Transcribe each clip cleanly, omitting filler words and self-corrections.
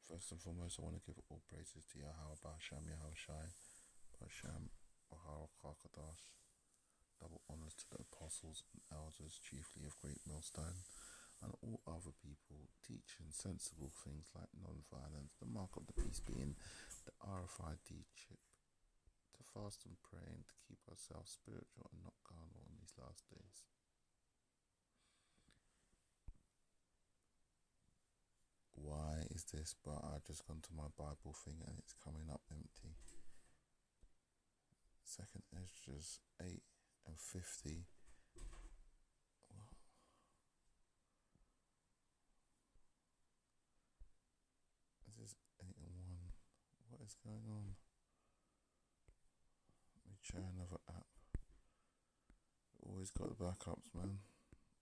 First and foremost, I want to give all praises to Yahweh Basham Yahushai, Basham Ohara Kakadash. Double honours to the apostles and elders, chiefly of Great Millstone, and all other people teaching sensible things like non-violence, the mark of the beast being the RFID chip, to fast and pray and to keep ourselves spiritual and not carnal in these last days. Why is this? But I've just gone to my Bible thing and it's coming up empty. Second Esdras 8 and 50. This is 8 and 1. What is going on? Let me try another app. Always got the backups, man.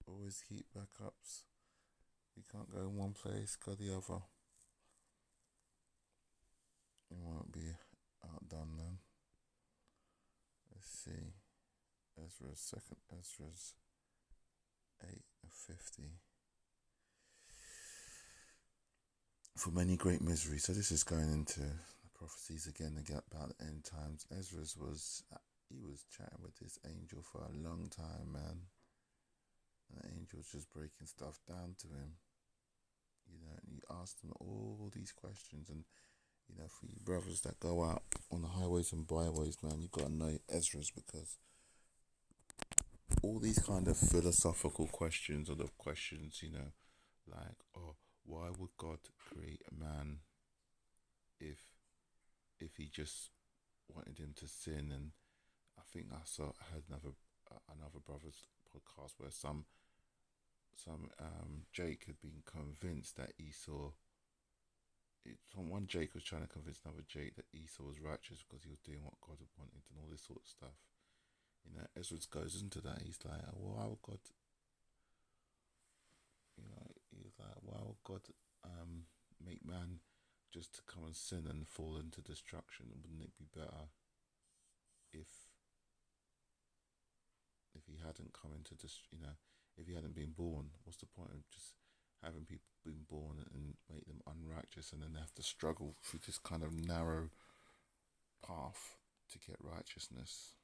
Always keep backups. You can't go in one place, go the other. You won't be outdone then. Let's see. Esdras, second Esdras 8 and 50. For many great misery. So this is going into the prophecies again about the end times. Esdras was chatting with this angel for a long time, man. And the angel was just breaking stuff down to him. You know, and he asked him all these questions. And, you know, for you brothers that go out on the highways and byways, man, you've got to know Esdras, because all these kind of philosophical questions are the questions, you know, like, oh, why would God create a man if he just wanted him to sin? And I think I heard another brother's podcast where some Jake had been convinced that Esau. One Jake was trying to convince another Jake that Esau was righteous because he was doing what God had wanted and all this sort of stuff. You know, Ezra goes into that. He's like, well, why would God? You know, he's like, why would God make man just to come and sin and fall into destruction? Wouldn't it be better if he hadn't come into this? You know, if he hadn't been born, what's the point of just having people being born and make them unrighteous, and then they have to struggle through this kind of narrow path to get righteousness?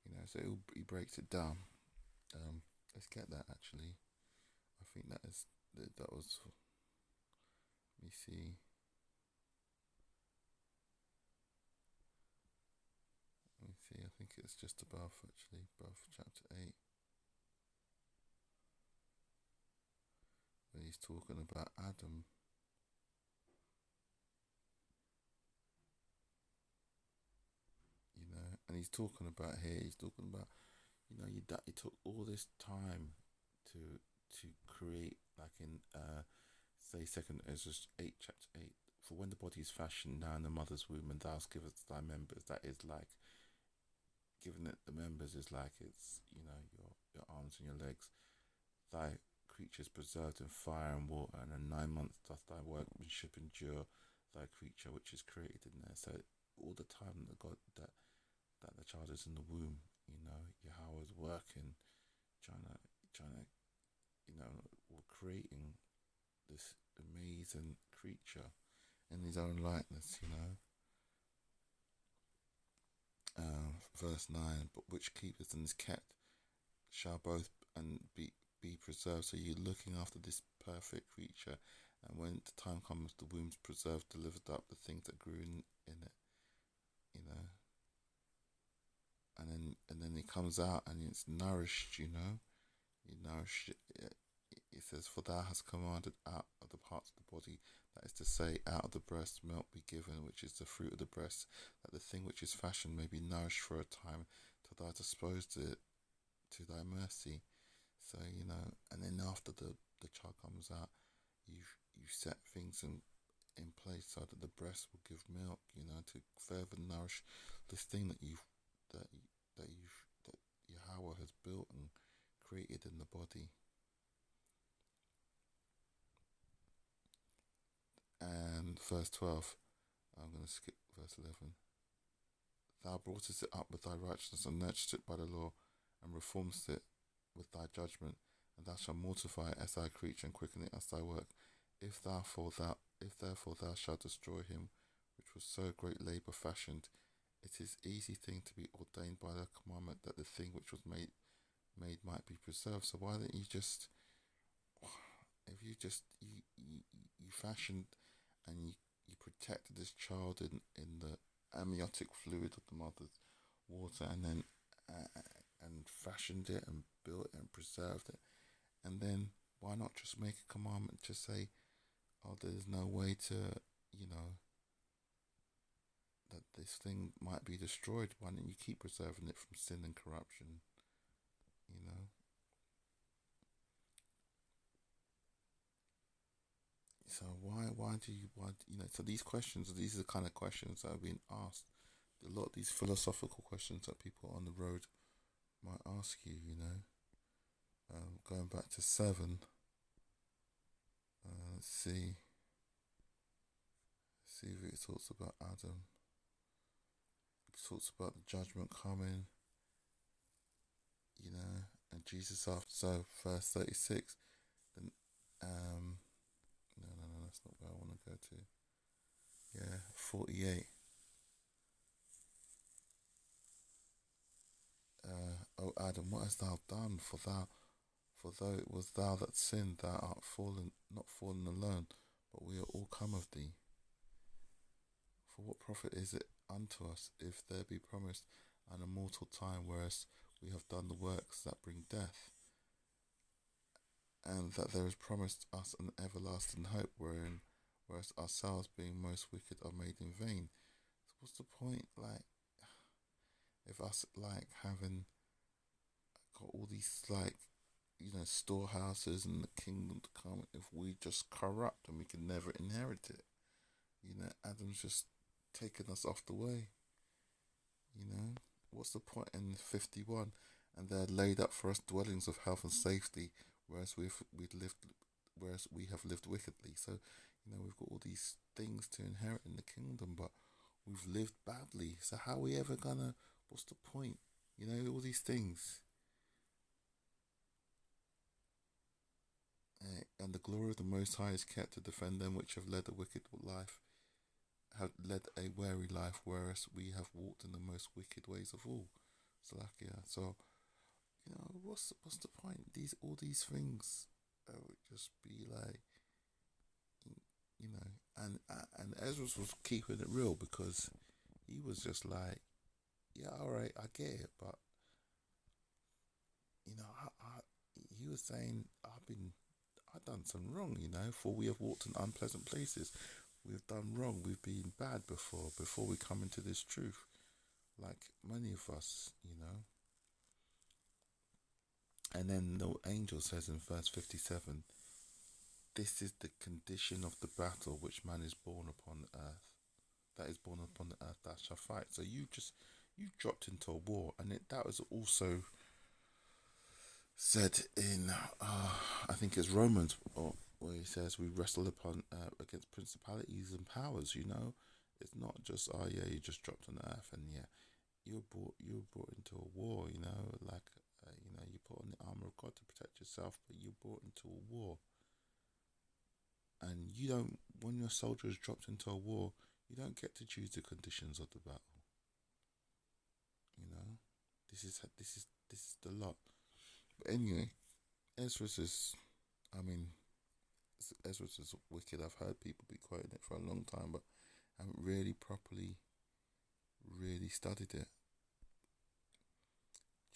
You know, so he breaks it down. Let's get that actually. I think that was. Let me see. I think it's just above actually, above chapter 8. Where he's talking about Adam. You know, and he's talking about you know, you took all this time to create, like in say second Ezra 8 chapter 8, for when the body is fashioned now in the mother's womb, and thou givest thy members, that is like giving it the members is like, it's, you know, your arms and your legs, thy creatures preserved in fire and water, and in 9 months doth thy workmanship endure, thy creature which is created in there. So all the time that the child is in the womb, you know, Yahweh is working, trying to, you know, creating this amazing creature in his own likeness, you know. Verse 9, but which keepeth and is kept shall both and be preserved. So you're looking after this perfect creature, and when the time comes, the womb's preserved, delivered up the things that grew in it, you know. And then it comes out and it's nourished, you know. You nourish it. It says, for thou hast commanded out of the parts of the body, that is to say, out of the breast milk be given, which is the fruit of the breast, that the thing which is fashioned may be nourished for a time, till thou disposed it to thy mercy. So, you know, and then after the child comes out, you set things in place so that the breast will give milk, you know, to further nourish this thing that Yahweh has built and created in the body. And verse 12, I'm going to skip verse 11. Thou broughtest it up with thy righteousness, and nurtured it by the law, and reformedst it with thy judgment, and thou shalt mortify it as thy creature, and quicken it as thy work. If if therefore thou shalt destroy him, which was so great labour fashioned, it is easy thing to be ordained by the commandment that the thing which was made might be preserved. So why don't you just, if you just you fashioned and you protected this child in the amniotic fluid of the mother's water, and then and fashioned it and built it and preserved it, and then why not just make a commandment to say, oh, there's no way to, you know, that this thing might be destroyed. Why don't you keep preserving it from sin and corruption? You know. So why do you so these questions, these are the kind of questions that are being asked. A lot of these philosophical questions that people on the road might ask you. Going back to 7. Let's see if it talks about Adam. It talks about the judgment coming. And Jesus after. So verse 36. Then no, that's not where I want to go to. Yeah, 48. O Adam, what hast thou done? For though it was thou that sinned, thou art not fallen alone, but we are all come of thee. For what profit is it unto us if there be promised an immortal time, whereas we have done the works that bring death, and that there is promised us an everlasting hope, whereas ourselves being most wicked are made in vain. So what's the point? Like, if us having got all these storehouses and the kingdom to come, if we just corrupt and we can never inherit it, Adam's just taken us off the way. What's the point in 51? And they're laid up for us dwellings of health and safety, whereas we have lived wickedly. So, we've got all these things to inherit in the kingdom, but we've lived badly. So how are we ever gonna? What's the point? All these things. And the glory of the Most High is kept to defend them which have led a wicked life, have led a weary life, whereas we have walked in the most wicked ways of all. So what's the point? All these things would just be like, and Esdras was keeping it real, because he was just like, yeah, all right, I get it, but he was saying, I've done some wrong, for we have walked in unpleasant places. We've done wrong. We've been bad before we come into this truth, like many of us, And then the angel says in verse 57, this is the condition of the battle which man is born upon the earth. That is born upon the earth that shall fight. So you dropped into a war, and that was also said in I think it's Romans, where he says we wrestle upon against principalities and powers. It's not just you just dropped on earth, and you were brought into a war. You put on the armor of God to protect yourself, but you're brought into a war. And you don't, when your soldier is dropped into a war, you don't get to choose the conditions of the battle. This is the lot. But anyway, Esdras is wicked. I've heard people be quoting it for a long time, but I haven't really properly studied it.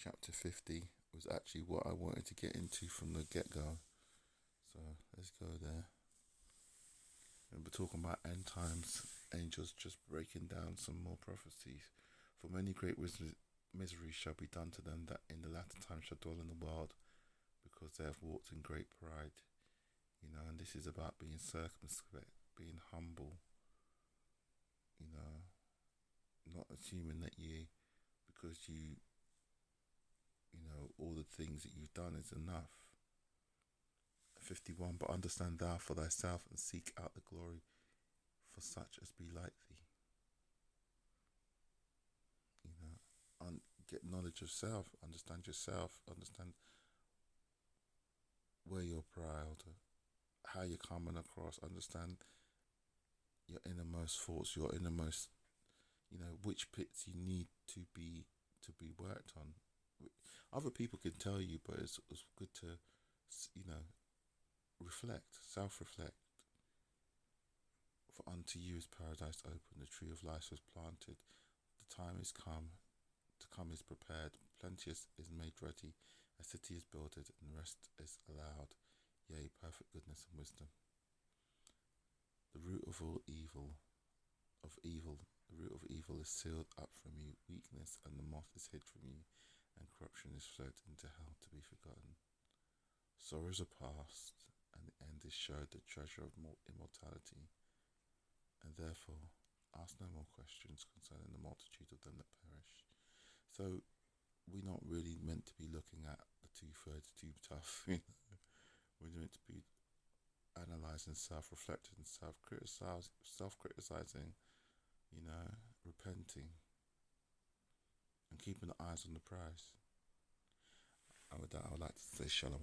Chapter 50 was actually what I wanted to get into from the get-go. So let's go there. And we're talking about end times, angels just breaking down some more prophecies. For many great misery shall be done to them that in the latter time shall dwell in the world, because they have walked in great pride. And this is about being circumspect, being humble, not assuming that because all the things that you've done is enough. 51, but understand thou for thyself and seek out the glory for such as be like thee. Get knowledge of self, understand yourself, understand where you're proud, how you're coming across, understand most faults, you're in the most, which pits you need to be worked on. Other people can tell you, but it's good to, you know, self-reflect. For unto you is paradise open, the tree of life was planted. The time is come, to come is prepared, plenty is made ready, a city is builded, and rest is allowed, yea, perfect goodness and wisdom. The root of all evil, the root of evil is sealed up from you, weakness and the moth is hid from you, and corruption is fled into hell to be forgotten. Sorrows are past, and the end is showed, the treasure of immortality, and therefore ask no more questions concerning the multitude of them that perish. So we're not really meant to be looking at the two-thirds too tough, We're meant to be analysing, self-reflecting, self-criticising, repenting, and keeping the eyes on the prize. And with that, I would like to say shalom.